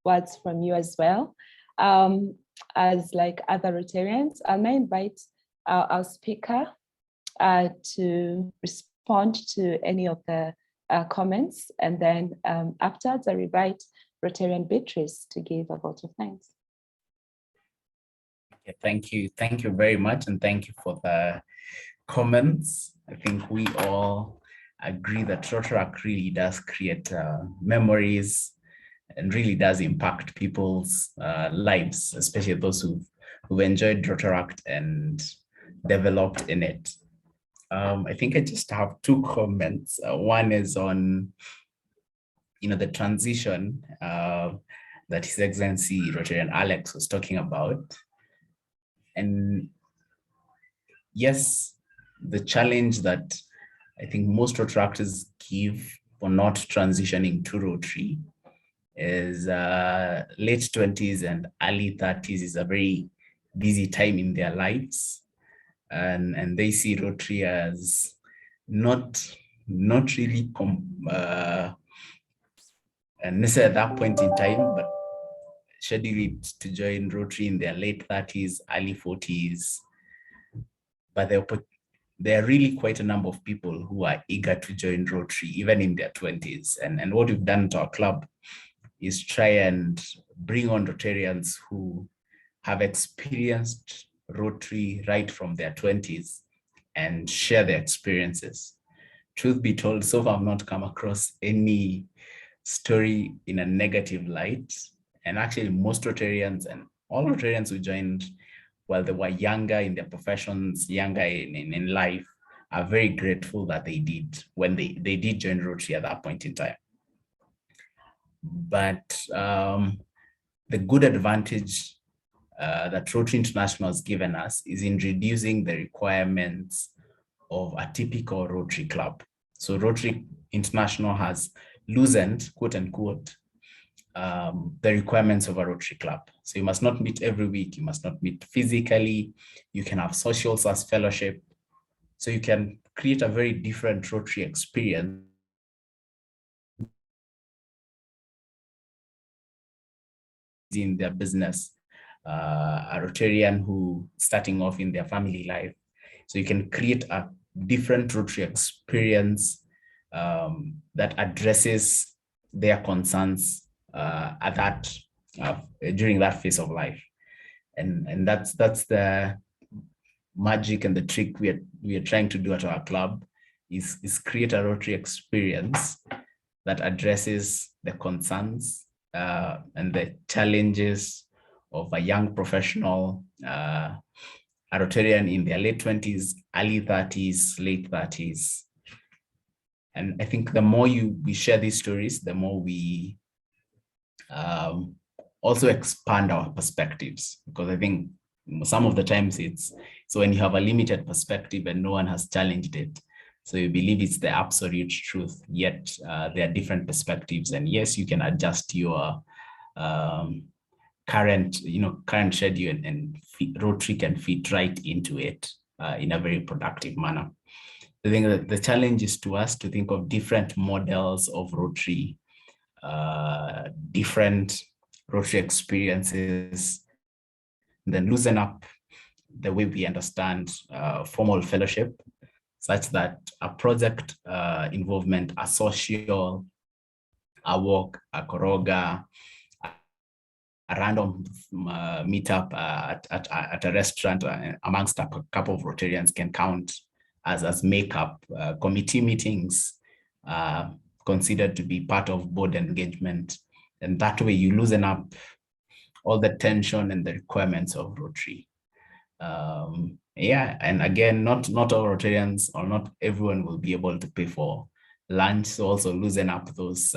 words from you as well. As like other Rotarians, I may invite our speaker to respond to any of the comments, and then afterwards I invite Rotarian Beatrice to give a vote of thanks. Okay, thank you very much, and thank you for the comments. I think we all agree that Rotaract really does create memories and really does impact people's lives, especially those who've enjoyed Rotaract and developed in it. I think I just have two comments. One is on, the transition that His Excellency Rotarian Alex was talking about. And yes, the challenge that I think most Rotaractors give for not transitioning to Rotary is late 20s and early 30s is a very busy time in their lives. And they see Rotary as not really necessarily at that point in time, but schedule it to join Rotary in their late 30s, early 40s. But there are really quite a number of people who are eager to join Rotary, even in their 20s. And what we've done to our club is try and bring on Rotarians who have experienced Rotary right from their 20s and share their experiences. Truth be told, so far I've not come across any story in a negative light. And actually most Rotarians and all Rotarians who joined while they were younger in their professions, younger in life, are very grateful that they did when they did join Rotary at that point in time. But the good advantage that Rotary International has given us is in reducing the requirements of a typical Rotary club. So Rotary International has loosened, quote unquote, the requirements of a Rotary club. So you must not meet every week, you must not meet physically, you can have socials as fellowship. So you can create a very different Rotary experience in their business, a Rotarian who starting off in their family life. So you can create a different Rotary experience that addresses their concerns during that phase of life. And that's the magic and the trick we are trying to do at our club is create a Rotary experience that addresses the concerns and the challenges of a young professional, a Rotarian in their late 20s, early 30s, late 30s. And I think the more we share these stories, the more we also expand our perspectives, because I think some of the times it's when you have a limited perspective and no one has challenged it. So you believe it's the absolute truth, yet there are different perspectives. And yes, you can adjust your current schedule and Rotary can fit right into it in a very productive manner. I think that the challenge is to us to think of different models of Rotary, different Rotary experiences, then loosen up the way we understand formal fellowship, such that a project involvement, a social, a walk, a koroga, a random meetup at a restaurant amongst a couple of Rotarians can count as makeup. Committee meetings considered to be part of board engagement. And that way you loosen up all the tension and the requirements of Rotary. And again, not all Rotarians or not everyone will be able to pay for lunch. So also loosen up those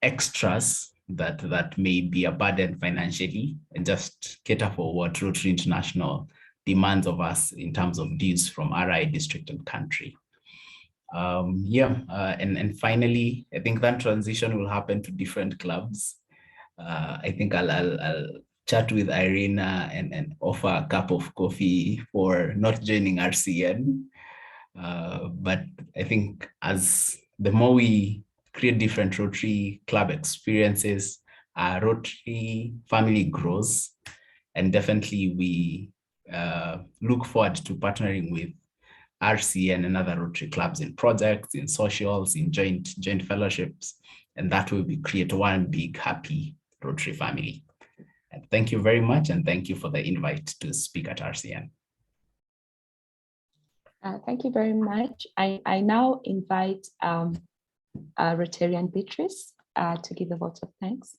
extras that may be a burden financially, and just cater for what Rotary International demands of us in terms of dues from RI district and country. And finally, I think that transition will happen to different clubs. I think I'll chat with Irina and offer a cup of coffee for not joining RCN. But I think as the more we create different Rotary Club experiences, our Rotary family grows. And definitely we look forward to partnering with RCN and other Rotary clubs in projects, in socials, in joint fellowships. And that will create one big, happy Rotary family. And thank you very much. And thank you for the invite to speak at RCN. Thank you very much. I now invite Rotarian Beatrice to give a vote of thanks.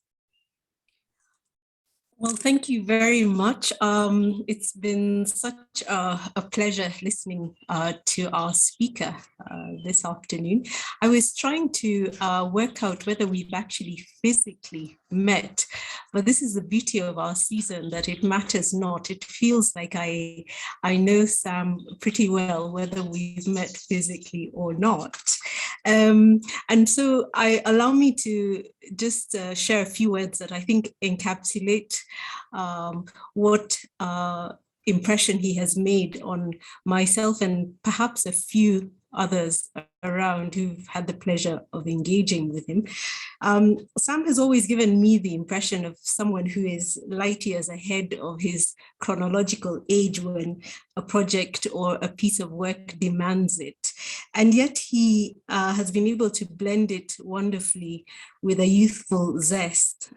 Well, thank you very much. It's been such a pleasure listening to our speaker this afternoon. I was trying to work out whether we've actually physically met, but this is the beauty of our season, that it matters not. It feels like I know Sam pretty well, whether we've met physically or not. And so allow me to just share a few words that I think encapsulate what impression he has made on myself and perhaps a few others around who've had the pleasure of engaging with him. Sam has always given me the impression of someone who is light years ahead of his chronological age when a project or a piece of work demands it. And yet he has been able to blend it wonderfully with a youthful zest.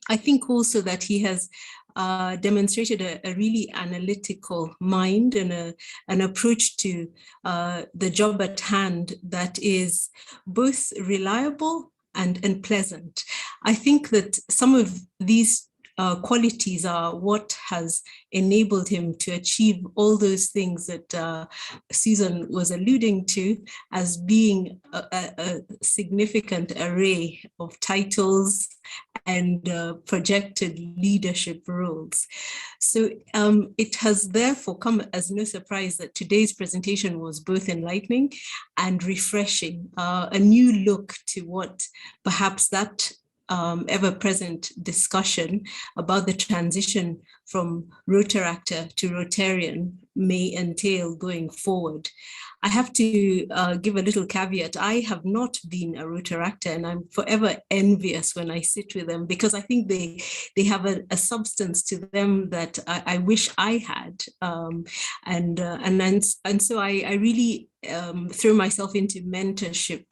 I think also that he has demonstrated a really analytical mind and an approach to the job at hand that is both reliable and pleasant. I think that some of these qualities are what has enabled him to achieve all those things that Susan was alluding to as being a significant array of titles and projected leadership roles. So it has therefore come as no surprise that today's presentation was both enlightening and refreshing, a new look to what perhaps that ever-present discussion about the transition from Rotaractor to Rotarian may entail going forward. I have to give a little caveat. I have not been a Rotaractor, and I'm forever envious when I sit with them, because I think they have a substance to them that I wish I had. And so I really throw myself into mentorship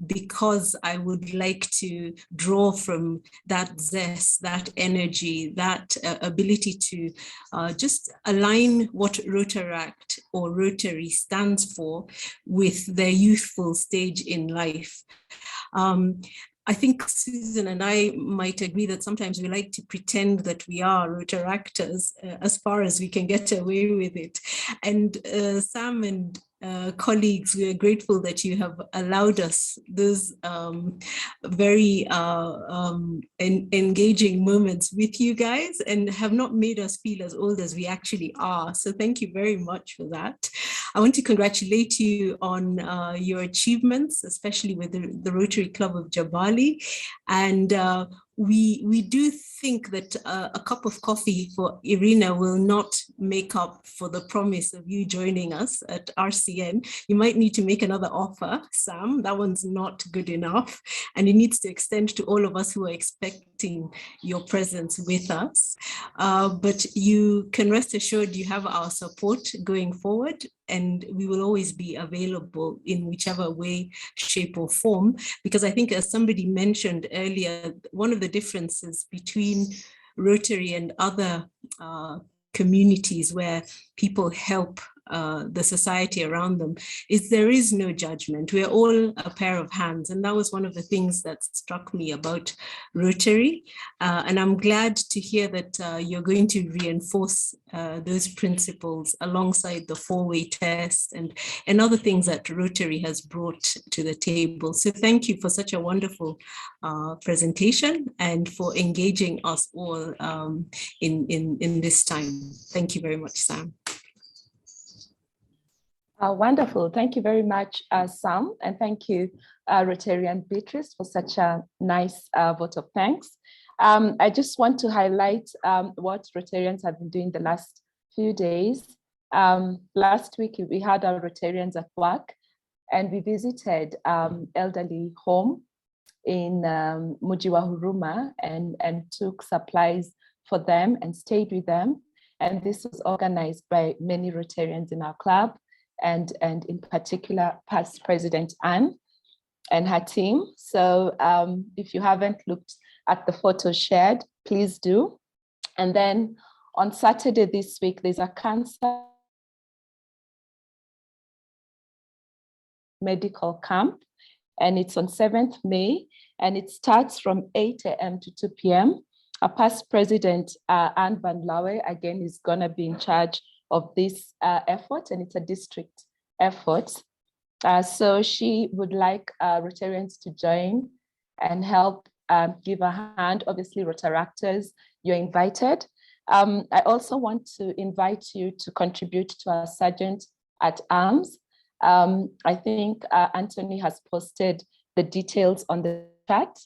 because I would like to draw from that zest, that energy, that ability to just align what Rotaract or Rotary stands for with their youthful stage in life. I think Susan and I might agree that sometimes we like to pretend that we are Rotaractors as far as we can get away with it. And Sam and colleagues, we are grateful that you have allowed us those very engaging moments with you guys and have not made us feel as old as we actually are. So thank you very much for that. I want to congratulate you on your achievements, especially with the Rotary Club of Jabali. And we do think that a cup of coffee for Irina will not make up for the promise of you joining us at RCN. You might need to make another offer, Sam. That one's not good enough. And it needs to extend to all of us who are expecting your presence with us. But you can rest assured you have our support going forward, and we will always be available in whichever way, shape, or form. Because I think, as somebody mentioned earlier, one of the differences between Rotary and other communities where people help the society around them is there is no judgment. We're all a pair of hands. And that was one of the things that struck me about Rotary. And I'm glad to hear that you're going to reinforce those principles alongside the four-way test and other things that Rotary has brought to the table. So thank you for such a wonderful presentation and for engaging us all in this time. Thank you very much, Sam. Wonderful. Thank you very much, Sam. And thank you, Rotarian Beatrice, for such a nice vote of thanks. I just want to highlight what Rotarians have been doing the last few days. Last week, we had our Rotarians at work, and we visited elderly home in Muji wa Huruma and took supplies for them and stayed with them. And this was organized by many Rotarians in our club, and in particular, past President Anne and her team. So if you haven't looked at the photos shared, please do. And then on Saturday this week, there's a cancer medical camp, and it's on 7th May, and it starts from 8 a.m. to 2 p.m. Our past president, Anne Van Laue, again, is gonna be in charge of this effort, and it's a district effort. So she would like Rotarians to join and help give a hand. Obviously, Rotaractors, you're invited. I also want to invite you to contribute to our Sergeant at Arms. I think Anthony has posted the details on the chat.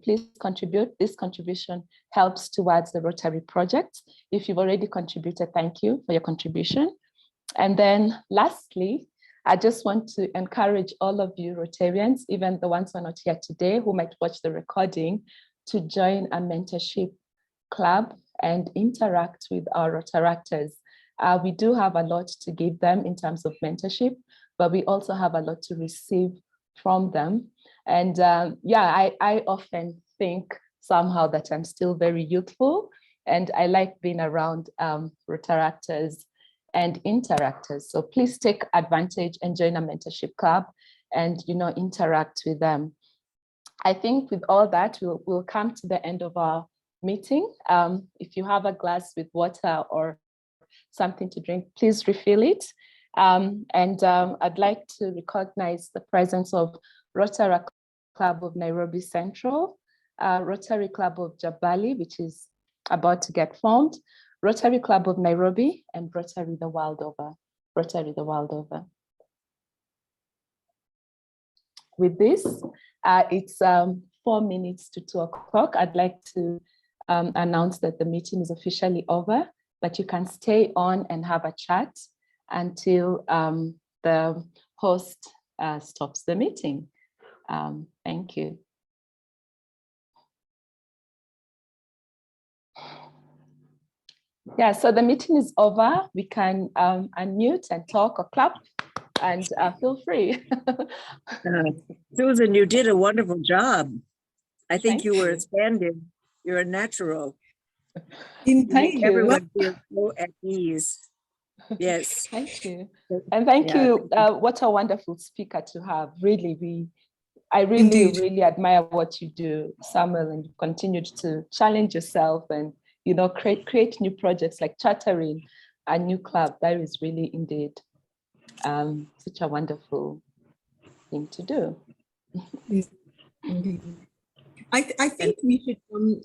Please contribute. This contribution helps towards the Rotary project. If you've already contributed, thank you for your contribution. And then lastly, I just want to encourage all of you Rotarians, even the ones who are not here today, who might watch the recording, to join a mentorship club and interact with our Rotaractors. We do have a lot to give them in terms of mentorship, but we also have a lot to receive from them. And yeah, I often think somehow that I'm still very youthful, and I like being around Rotaractors and interactors. So please take advantage and join a mentorship club and, you know, interact with them. I think with all that, we'll come to the end of our meeting. If you have a glass with water or something to drink, please refill it. I'd like to recognize the presence of Rotary Club of Nairobi Central, Rotary Club of Jabali, which is about to get formed, Rotary Club of Nairobi, and Rotary the world over. Rotary the world over. With this, it's 4 minutes to 2 o'clock. I'd like to announce that the meeting is officially over, but you can stay on and have a chat until the host stops the meeting. Thank you. Yeah, so the meeting is over. We can unmute and talk or clap, and feel free. Susan, you did a wonderful job. I think Thank you were you. a stand-in. You're a natural. Thank you. Everyone feels so at ease. Yes. Thank you. And thank you. What a wonderful speaker to have. Really, I really admire what you do, Samuel, and you continued to challenge yourself and, you know, create new projects like chartering a new club. That is really indeed such a wonderful thing to do. Indeed. I think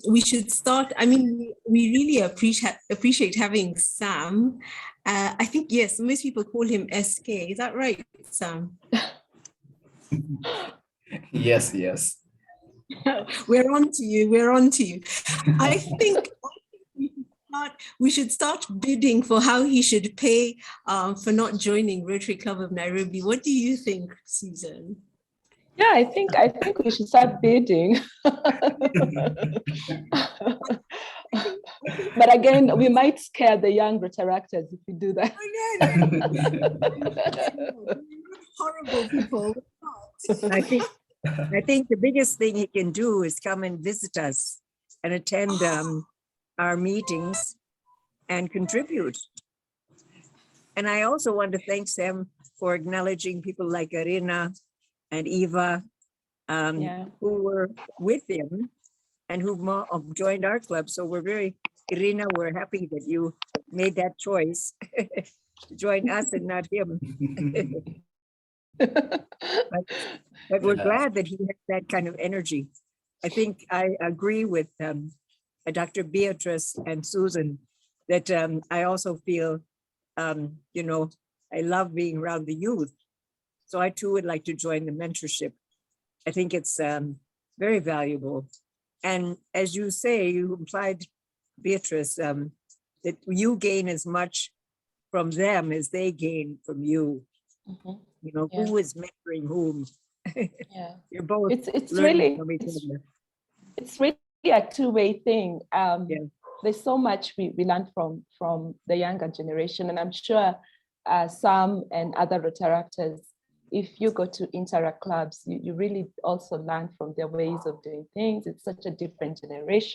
we should start. I mean, we really appreciate having Sam. I think, yes, most people call him SK. Is that right, Sam? Yes, yes. We're on to you. We're on to you. I think we should start bidding for how he should pay for not joining Rotary Club of Nairobi. What do you think, Susan? Yeah, I think we should start bidding. But again, we might scare the young Rotaractors if we do that. Horrible people. I think the biggest thing he can do is come and visit us and attend our meetings and contribute. And I also want to thank Sam for acknowledging people like Irina and Eva, who were with him and who joined our club. So Irina, we're happy that you made that choice to join us and not him. But we're glad that he has that kind of energy. I think I agree with Dr. Beatrice and Susan that I also feel, you know, I love being around the youth. So I too would like to join the mentorship. I think it's very valuable. And as you say, you implied, Beatrice, that you gain as much from them as they gain from you. Mhm. You know, Yeah. who is mentoring whom? Yeah. You're both It's learning really, from each other. it's really a two-way thing. Yeah. There's so much we learn from the younger generation, and I'm sure Sam and other Rotaractors, if you go to interact clubs, you really also learn from their ways of doing things. It's such a different generation.